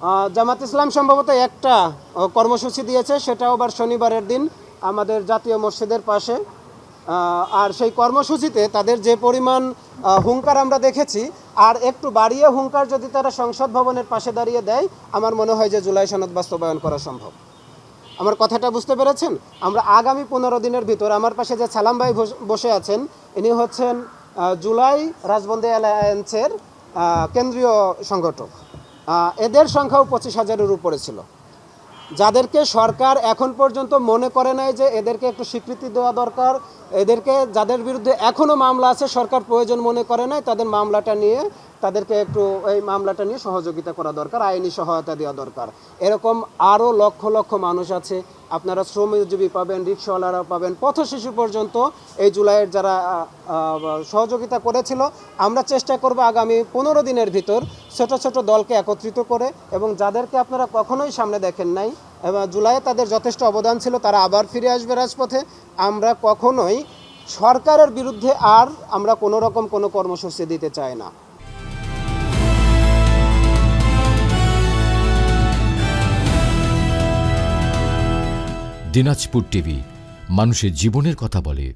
জামাত ইসলাম সম্ভবত একটা কর্মসূচি দিয়েছে, সেটাও আবার শনিবারের দিন আমাদের জাতীয় মসজিদের পাশে। আর সেই কর্মসূচিতে তাদের যে পরিমাণ হুঙ্কার আমরা দেখেছি, আর একটু বাড়িয়ে হুঙ্কার যদি তারা সংসদ ভবনের পাশে দাঁড়িয়ে দেয়, আমার মনে হয় যে জুলাই সনদ বাস্তবায়ন করা সম্ভব। আমার কথাটা বুঝতে পেরেছেন? আমরা আগামী 15 দিনের ভিতর, আমার পাশে যে সালাম ভাই বসে আছেন, ইনি হচ্ছেন জুলাই রাজবন্দী অ্যালায়েন্সের কেন্দ্রীয় সংগঠক। এদের সংখ্যাও 25,000-এর উপরে ছিল, যাদেরকে সরকার এখন পর্যন্ত মনে করে নাই যে এদেরকে একটু স্বীকৃতি দেওয়া দরকার। এদেরকে, যাদের বিরুদ্ধে এখনও মামলা আছে, সরকার প্রয়োজন মনে করে নাই তাদের মামলাটা নিয়ে, তাদেরকে একটু এই মামলাটা নিয়ে সহযোগিতা করা দরকার, আইনি সহায়তা দেওয়া দরকার। এরকম আরও লক্ষ লক্ষ মানুষ আছে। আপনারা শ্রমজীবী পাবেন, রিক্সাওয়ালারা পাবেন, পথশিশু পর্যন্ত এই জুলাইয়ের যারা সহযোগিতা করেছিল। আমরা চেষ্টা করব আগামী 15 দিনের ভিতর ছোট ছোট দলকে একত্রিত করে, এবং যাদেরকে আপনারা কখনোই সামনে দেখেন নাই এবং জুলাইয়ে তাদের যথেষ্ট অবদান ছিল, তারা আবার ফিরে আসবে রাজপথে। আমরা কখনোই সরকারের বিরুদ্ধে আর আমরা কোনো রকম কোনো কর্মসূচি দিতে চাই না। দিনাজপুর টিভি, মানুষের জীবনের কথা বলে।